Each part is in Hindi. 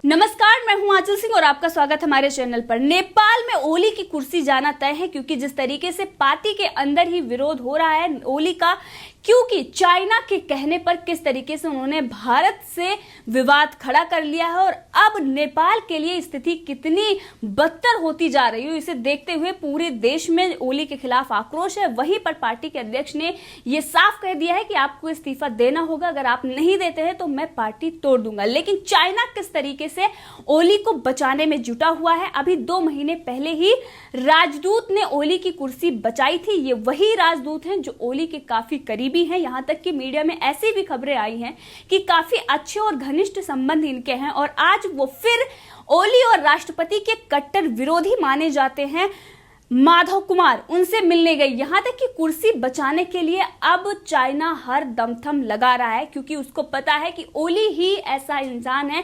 नमस्कार, मैं हूं आंचल सिंह और आपका स्वागत हमारे चैनल पर। नेपाल में ओली की कुर्सी जाना तय है, क्योंकि जिस तरीके से पार्टी के अंदर ही विरोध हो रहा है ओली का, क्योंकि चाइना के कहने पर किस तरीके से उन्होंने भारत से विवाद खड़ा कर लिया है और अब नेपाल के लिए स्थिति कितनी बदतर होती जा रही है, इसे देखते हुए पूरे देश में ओली के खिलाफ आक्रोश है। वहीं पर पार्टी के अध्यक्ष ने यह साफ कह दिया है कि आपको इस्तीफा देना होगा, अगर आप नहीं देते हैं तो मैं पार्टी तोड़ दूंगा। लेकिन चाइना किस तरीके से ओली को बचाने में जुटा हुआ है। अभी 2 महीने पहले ही राजदूत ने ओली की कुर्सी बचाई थी। ये वही राजदूत हैं जो ओली के काफी करीबी हैं। यहां तक कि मीडिया में ऐसी भी खबरें आई हैं कि काफी अच्छे और घनिष्ठ संबंध इनके हैं और आज वो फिर ओली और राष्ट्रपति के कट्टर विरोधी माने जाते हैं माधव कुमार उनसे मिलने गई। यहां तक कि कुर्सी बचाने के लिए अब चाइना हर दमथम लगा रहा है, क्योंकि उसको पता है कि ओली ही ऐसा इंसान है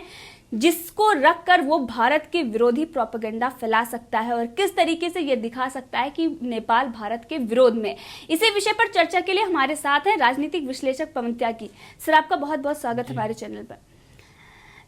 जिसको रखकर वो भारत के विरोधी प्रोपेगेंडा फैला सकता है और किस तरीके से ये दिखा सकता है कि नेपाल भारत के विरोध में। इसी विषय पर चर्चा के लिए हमारे साथ हैं राजनीतिक विश्लेषक पवन त्यागी। सर, आपका बहुत बहुत स्वागत है हमारे चैनल पर।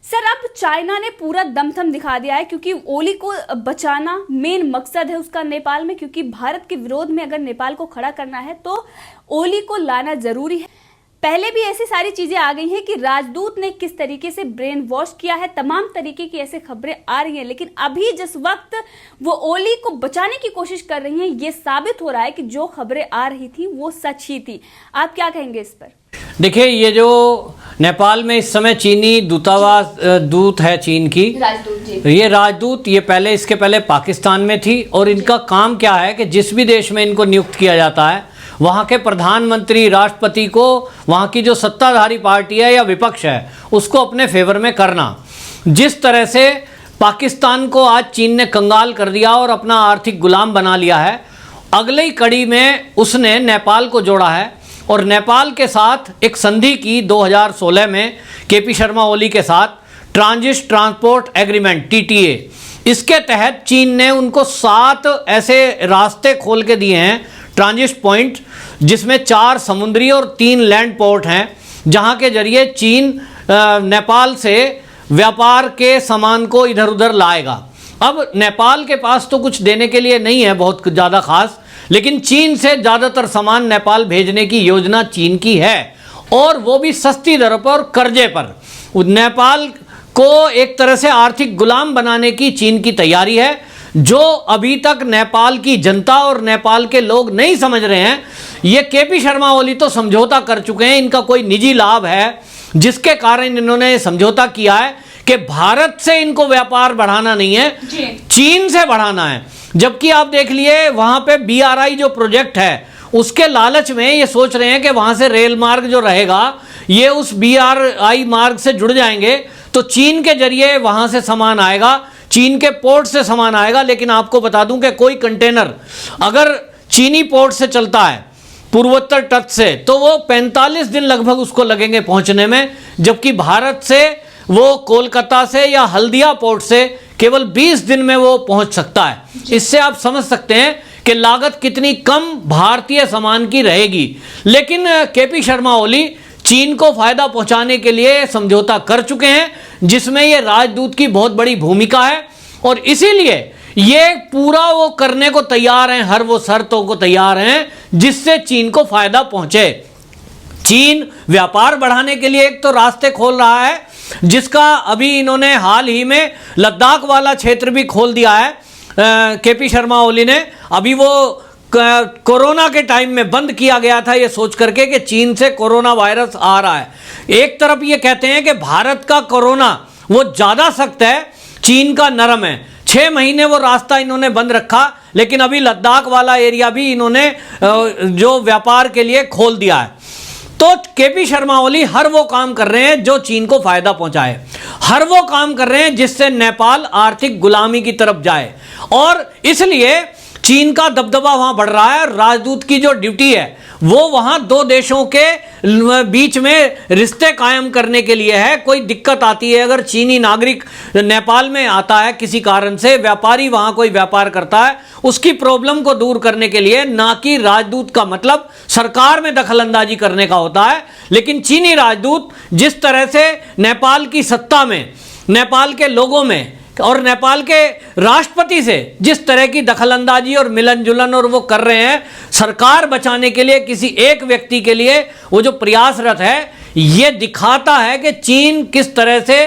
सर, अब चाइना ने पूरा दमथम दिखा दिया है, क्योंकि ओली को बचाना मेन मकसद है उसका नेपाल में, क्योंकि भारत के विरोध में अगर नेपाल को खड़ा करना है तो ओली को लाना जरूरी है। पहले भी ऐसी सारी चीजें आ गई हैं कि राजदूत ने किस तरीके से ब्रेन वॉश किया है, तमाम तरीके की ऐसे खबरें आ रही हैं। लेकिन अभी जिस वक्त वो ओली को बचाने की कोशिश कर रही हैं, ये साबित हो रहा है कि जो खबरें आ रही थी वो सच ही थी। आप क्या कहेंगे इस पर? देखिए, ये जो नेपाल में इस समय चीनी दूतावास दूत है चीन की राजदूत जी, ये राजदूत इसके पहले पाकिस्तान में थी और इनका काम क्या है कि जिस भी देश में इनको नियुक्त किया जाता है वहाँ के प्रधानमंत्री राष्ट्रपति को वहाँ की जो सत्ताधारी पार्टी है या विपक्ष है उसको अपने फेवर में करना। जिस तरह से पाकिस्तान को आज चीन ने कंगाल कर दिया और अपना आर्थिक गुलाम बना लिया है, अगले ही कड़ी में उसने नेपाल को जोड़ा है और नेपाल के साथ एक संधि की 2016 में केपी शर्मा ओली के साथ ट्रांजिट ट्रांसपोर्ट एग्रीमेंट TTA। इसके तहत चीन ने उनको 7 ऐसे रास्ते खोल के दिए हैं, ट्रांजिट पॉइंट, जिसमें 4 समुद्री और 3 लैंड पोर्ट हैं, जहां के जरिए चीन नेपाल से व्यापार के सामान को इधर उधर लाएगा। अब नेपाल के पास तो कुछ देने के लिए नहीं है बहुत ज़्यादा खास, लेकिन चीन से ज़्यादातर सामान नेपाल भेजने की योजना चीन की है और वो भी सस्ती दरों पर और कर्जे पर। नेपाल को एक तरह से आर्थिक गुलाम बनाने की चीन की तैयारी है, जो अभी तक नेपाल की जनता और नेपाल के लोग नहीं समझ रहे हैं। ये केपी शर्मा ओली तो समझौता कर चुके हैं, इनका कोई निजी लाभ है जिसके कारण इन्होंने समझौता किया है कि भारत से इनको व्यापार बढ़ाना नहीं है, चीन से बढ़ाना है। जबकि आप देख लिए वहां पे BRI जो प्रोजेक्ट है उसके लालच में ये सोच रहे हैं कि वहां से रेल मार्ग जो रहेगा ये उस BRI मार्ग से जुड़ जाएंगे तो चीन के जरिए वहां से सामान आएगा, चीन के पोर्ट से सामान आएगा। लेकिन आपको बता दूं कि कोई कंटेनर अगर चीनी पोर्ट से चलता है पूर्वोत्तर तट से तो वो 45 दिन लगभग उसको लगेंगे पहुंचने में, जबकि भारत से वो कोलकाता से या हल्दिया पोर्ट से केवल 20 दिन में वो पहुंच सकता है। इससे आप समझ सकते हैं कि लागत कितनी कम भारतीय सामान की रहेगी। लेकिन केपी शर्मा ओली चीन को फायदा पहुंचाने के लिए समझौता कर चुके हैं, जिसमें ये राजदूत की बहुत बड़ी भूमिका है और इसीलिए ये पूरा वो करने को तैयार हैं, हर वो शर्तों को तैयार हैं जिससे चीन को फायदा पहुंचे। चीन व्यापार बढ़ाने के लिए एक तो रास्ते खोल रहा है, जिसका अभी इन्होंने हाल ही में लद्दाख वाला क्षेत्र भी खोल दिया है केपी शर्मा ओली ने। अभी वो कोरोना के टाइम में बंद किया गया था ये सोच करके कि चीन से कोरोना वायरस आ रहा है। एक तरफ ये कहते हैं कि भारत का कोरोना वो ज़्यादा सख्त है, चीन का नरम है। 6 महीने वो रास्ता इन्होंने बंद रखा, लेकिन अभी लद्दाख वाला एरिया भी इन्होंने जो व्यापार के लिए खोल दिया है। तो केपी शर्मा ओली हर वो काम कर रहे हैं जो चीन को फायदा पहुंचाए, हर वो काम कर रहे हैं जिससे नेपाल आर्थिक गुलामी की तरफ जाए और इसलिए चीन का दबदबा वहां बढ़ रहा है। राजदूत की जो ड्यूटी है वो वहां 2 देशों के बीच में रिश्ते कायम करने के लिए है। कोई दिक्कत आती है, अगर चीनी नागरिक नेपाल में आता है किसी कारण से, व्यापारी वहां कोई व्यापार करता है, उसकी प्रॉब्लम को दूर करने के लिए, ना कि राजदूत का मतलब सरकार में दखलंदाजी करने का होता है। लेकिन चीनी राजदूत जिस तरह से नेपाल की सत्ता में नेपाल के लोगों में और नेपाल के राष्ट्रपति से जिस तरह की दखलंदाजी और मिलन जुलन और वो कर रहे हैं सरकार बचाने के लिए, किसी एक व्यक्ति के लिए वो जो प्रयासरत है, ये दिखाता है कि चीन किस तरह से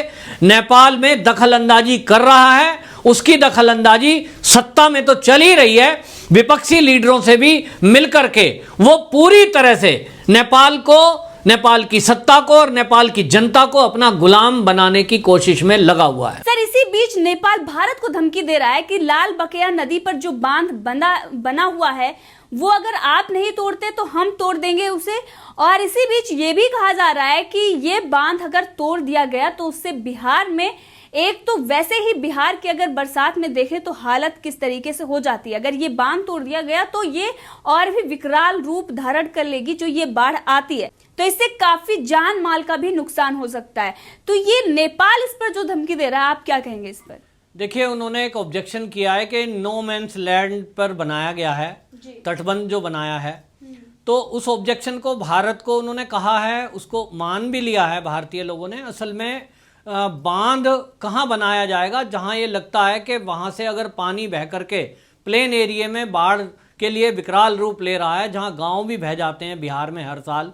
नेपाल में दखलंदाजी कर रहा है। उसकी दखलंदाजी सत्ता में तो चल ही रही है, विपक्षी लीडरों से भी मिलकर के वो पूरी तरह से नेपाल को, नेपाल की सत्ता को और नेपाल की जनता को अपना गुलाम बनाने की कोशिश में लगा हुआ है। सर, इसी बीच नेपाल भारत को धमकी दे रहा है कि लाल बकेया नदी पर जो बांध बना हुआ है वो अगर आप नहीं तोड़ते तो हम तोड़ देंगे उसे। और इसी बीच ये भी कहा जा रहा है कि ये बांध अगर तोड़ दिया गया तो उससे बिहार में, एक तो वैसे ही बिहार की अगर बरसात में देखें तो हालत किस तरीके से हो जाती है, अगर ये बांध तोड़ दिया गया तो ये और भी विकराल रूप धारण कर लेगी जो ये बाढ़ आती है, तो इससे काफी जान माल का भी नुकसान हो सकता है। तो ये नेपाल इस पर जो धमकी दे रहा है, आप क्या कहेंगे इस पर? देखिए, उन्होंने एक ऑब्जेक्शन किया है कि नो मैंस लैंड पर बनाया गया है, तटबंध जो बनाया है, तो उस ऑब्जेक्शन को भारत को उन्होंने कहा है, उसको मान भी लिया है भारतीय लोगों ने। असल में बांध कहाँ बनाया जाएगा जहाँ ये लगता है कि वहाँ से अगर पानी बह करके प्लेन एरिया में बाढ़ के लिए विकराल रूप ले रहा है, जहाँ गांव भी बह जाते हैं बिहार में हर साल,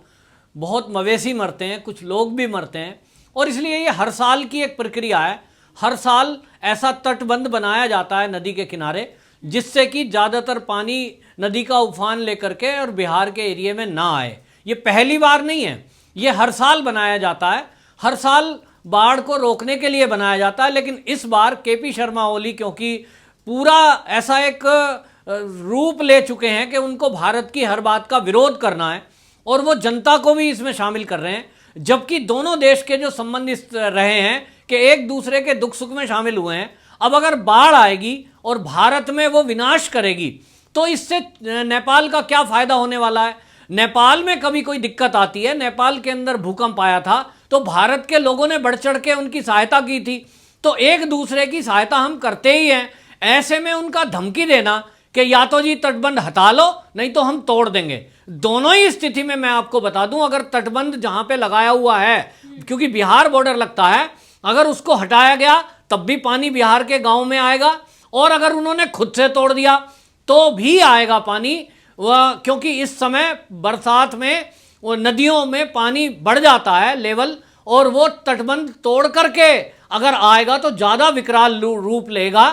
बहुत मवेशी मरते हैं, कुछ लोग भी मरते हैं, और इसलिए ये हर साल की एक प्रक्रिया है। हर साल ऐसा तटबंध बनाया जाता है नदी के किनारे जिससे कि ज़्यादातर पानी नदी का उफान लेकर के और बिहार के एरिया में ना आए। ये पहली बार नहीं है, ये हर साल बनाया जाता है, हर साल बाढ़ को रोकने के लिए बनाया जाता है। लेकिन इस बार केपी शर्मा ओली क्योंकि पूरा ऐसा एक रूप ले चुके हैं कि उनको भारत की हर बात का विरोध करना है और वो जनता को भी इसमें शामिल कर रहे हैं, जबकि दोनों देश के जो संबंध इस रहे हैं कि एक दूसरे के दुख सुख में शामिल हुए हैं। अब अगर बाढ़ आएगी और भारत में वो विनाश करेगी तो इससे नेपाल का क्या फायदा होने वाला है? नेपाल में कभी कोई दिक्कत आती है, नेपाल के अंदर भूकंप आया था तो भारत के लोगों ने बढ़ चढ़ के उनकी सहायता की थी, तो एक दूसरे की सहायता हम करते ही हैं। ऐसे में उनका धमकी देना कि या तो जी तटबंध हटा लो नहीं तो हम तोड़ देंगे, दोनों ही स्थिति में मैं आपको बता दूं, अगर तटबंध जहां पे लगाया हुआ है, क्योंकि बिहार बॉर्डर लगता है, अगर उसको हटाया गया तब भी पानी बिहार के गांव में आएगा, और अगर उन्होंने खुद से तोड़ दिया तो भी आएगा पानी, क्योंकि इस समय बरसात में वो नदियों में पानी बढ़ जाता है लेवल, और वो तटबंध तोड़ करके अगर आएगा तो ज़्यादा विकराल रूप लेगा।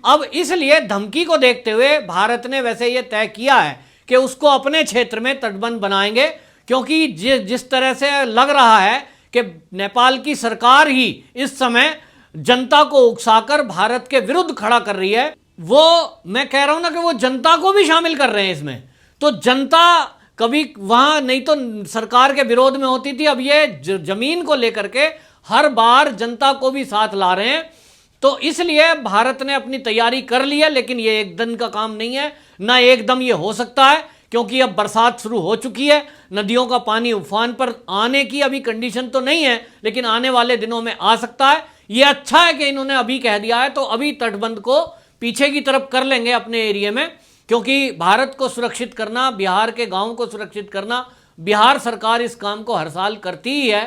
अब इसलिए धमकी को देखते हुए भारत ने वैसे ये तय किया है कि उसको अपने क्षेत्र में तटबंध बनाएंगे, क्योंकि जिस तरह से लग रहा है कि नेपाल की सरकार ही इस समय जनता को उकसाकर भारत के विरुद्ध खड़ा कर रही है। वो मैं कह रहा हूं ना कि वो जनता को भी शामिल कर रहे हैं इसमें, तो जनता कभी वहां नहीं तो सरकार के विरोध में होती थी, अब ये जमीन को लेकर के हर बार जनता को भी साथ ला रहे हैं। तो इसलिए भारत ने अपनी तैयारी कर ली है, लेकिन ये एक दिन का काम नहीं है, ना एकदम ये हो सकता है, क्योंकि अब बरसात शुरू हो चुकी है, नदियों का पानी उफान पर आने की अभी कंडीशन तो नहीं है, लेकिन आने वाले दिनों में आ सकता है। ये अच्छा है कि इन्होंने अभी कह दिया है, तो अभी तटबंध को पीछे की तरफ कर लेंगे अपने एरिया में, क्योंकि भारत को सुरक्षित करना, बिहार के गांव को सुरक्षित करना, बिहार सरकार इस काम को हर साल करती ही है।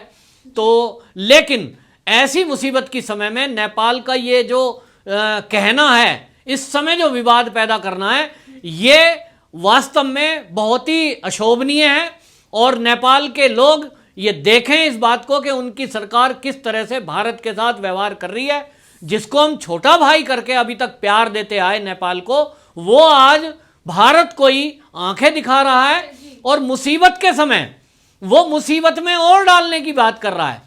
तो लेकिन ऐसी मुसीबत की समय में नेपाल का ये जो कहना है, इस समय जो विवाद पैदा करना है, ये वास्तव में बहुत ही अशोभनीय है, और नेपाल के लोग ये देखें इस बात को कि उनकी सरकार किस तरह से भारत के साथ व्यवहार कर रही है। जिसको हम छोटा भाई करके अभी तक प्यार देते आए नेपाल को, वो आज भारत को ही आंखें दिखा रहा है, और मुसीबत के समय वो मुसीबत में और डालने की बात कर रहा है।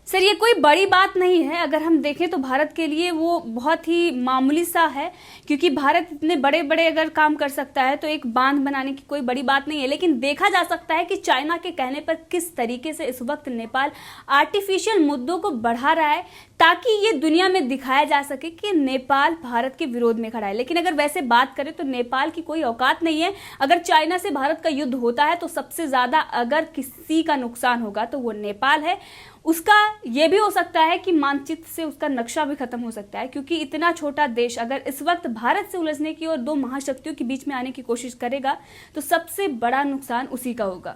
सर, ये कोई बड़ी बात नहीं है, अगर हम देखें तो भारत के लिए वो बहुत ही मामूली सा है, क्योंकि भारत इतने बड़े बड़े अगर काम कर सकता है तो एक बांध बनाने की कोई बड़ी बात नहीं है। लेकिन देखा जा सकता है कि चाइना के कहने पर किस तरीके से इस वक्त नेपाल आर्टिफिशियल मुद्दों को बढ़ा रहा है, ताकि ये दुनिया में दिखाया जा सके कि नेपाल भारत के विरोध में खड़ा है। लेकिन अगर वैसे बात करें तो नेपाल की कोई औकात नहीं है। अगर चाइना से भारत का युद्ध होता है तो सबसे ज्यादा अगर किसी का नुकसान होगा तो वो नेपाल है। उसका ये भी हो सकता है कि मानचित्र से उसका नक्शा भी खत्म हो सकता है, क्योंकि इतना छोटा देश अगर इस वक्त भारत से उलझने की और दो महाशक्तियों के बीच में आने की कोशिश करेगा तो सबसे बड़ा नुकसान उसी का होगा।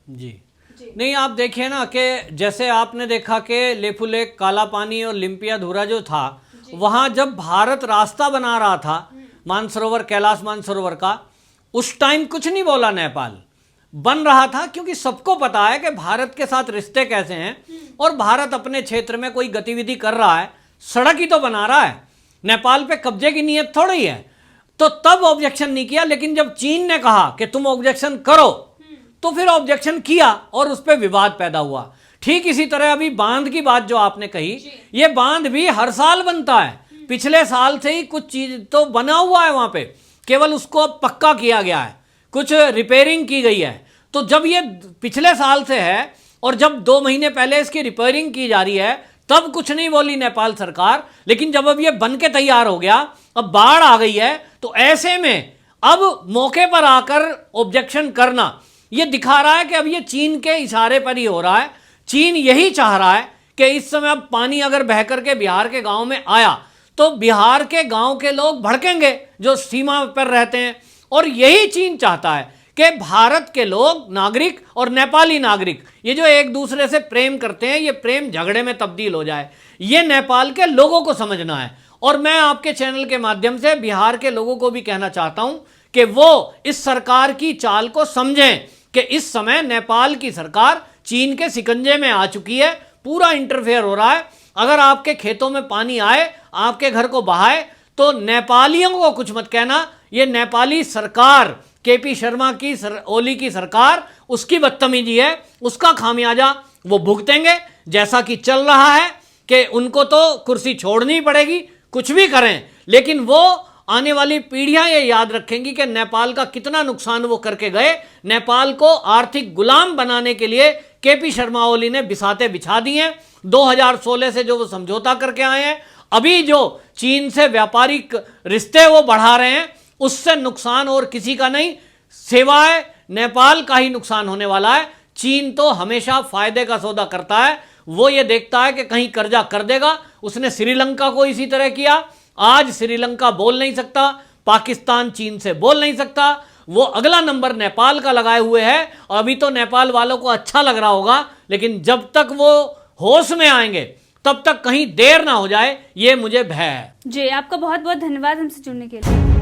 जी, नहीं, आप देखिए ना कि जैसे आपने देखा कि लेपु लेक, काला पानी और लिम्पियाधुरा जो था, वहां जब भारत रास्ता बना रहा था मानसरोवर, कैलाश मानसरोवर का, उस टाइम कुछ नहीं बोला नेपाल। बन रहा था क्योंकि सबको पता है कि भारत के साथ रिश्ते कैसे हैं और भारत अपने क्षेत्र में कोई गतिविधि कर रहा है, सड़क ही तो बना रहा है, नेपाल पे कब्जे की नीयत थोड़ी है। तो तब ऑब्जेक्शन नहीं किया, लेकिन जब चीन ने कहा कि तुम ऑब्जेक्शन करो तो फिर ऑब्जेक्शन किया और उस पर विवाद पैदा हुआ। ठीक इसी तरह अभी बांध की बात जो आपने कही, ये बांध भी हर साल बनता है, पिछले साल से ही कुछ चीज तो बना हुआ है वहां पे, केवल उसको अब पक्का किया गया है, कुछ रिपेयरिंग की गई है। तो जब ये पिछले साल से है और जब 2 महीने पहले इसकी रिपेयरिंग की जा रही है, तब कुछ नहीं बोली नेपाल सरकार। लेकिन जब अब ये बन के तैयार हो गया, अब बाढ़ आ गई है, तो ऐसे में अब मौके पर आकर ऑब्जेक्शन करना ये दिखा रहा है कि अब ये चीन के इशारे पर ही हो रहा है। चीन यही चाह रहा है कि इस समय अब पानी अगर बह करके बिहार के गांव में आया तो बिहार के गांव के लोग भड़केंगे जो सीमा पर रहते हैं, और यही चीन चाहता है कि भारत के लोग, नागरिक और नेपाली नागरिक, ये जो एक दूसरे से प्रेम करते हैं, ये प्रेम झगड़े में तब्दील हो जाए। ये नेपाल के लोगों को समझना है। और मैं आपके चैनल के माध्यम से बिहार के लोगों को भी कहना चाहता हूं कि वो इस सरकार की चाल को समझें कि इस समय नेपाल की सरकार चीन के शिकंजे में आ चुकी है, पूरा इंटरफेयर हो रहा है। अगर आपके खेतों में पानी आए, आपके घर को बहाए, तो नेपालियों को कुछ मत कहना। ये नेपाली सरकार, केपी शर्मा की ओली की सरकार, उसकी बदतमीजी है, उसका खामियाजा वो भुगतेंगे। जैसा कि चल रहा है कि उनको तो कुर्सी छोड़नी पड़ेगी, कुछ भी करें, लेकिन वो आने वाली पीढ़ियां ये याद रखेंगी कि नेपाल का कितना नुकसान वो करके गए। नेपाल को आर्थिक गुलाम बनाने के लिए केपी शर्मा ओली ने बिसाते बिछा दी हैं। 2016 से जो वो समझौता करके आए हैं, अभी जो चीन से व्यापारिक रिश्ते वो बढ़ा रहे हैं, उससे नुकसान और किसी का नहीं, सिवाय नेपाल का ही नुकसान होने वाला है। चीन तो हमेशा फायदे का सौदा करता है, वो ये देखता है कि कहीं कर्जा कर देगा। उसने श्रीलंका को इसी तरह किया। आज श्रीलंका बोल नहीं सकता, पाकिस्तान चीन से बोल नहीं सकता, वो अगला नंबर नेपाल का लगाए हुए है। अभी तो नेपाल वालों को अच्छा लग रहा होगा, लेकिन जब तक वो होश में आएंगे तब तक कहीं देर ना हो जाए, ये मुझे भय है। जी, आपका बहुत बहुत धन्यवाद हमसे जुड़ने के लिए।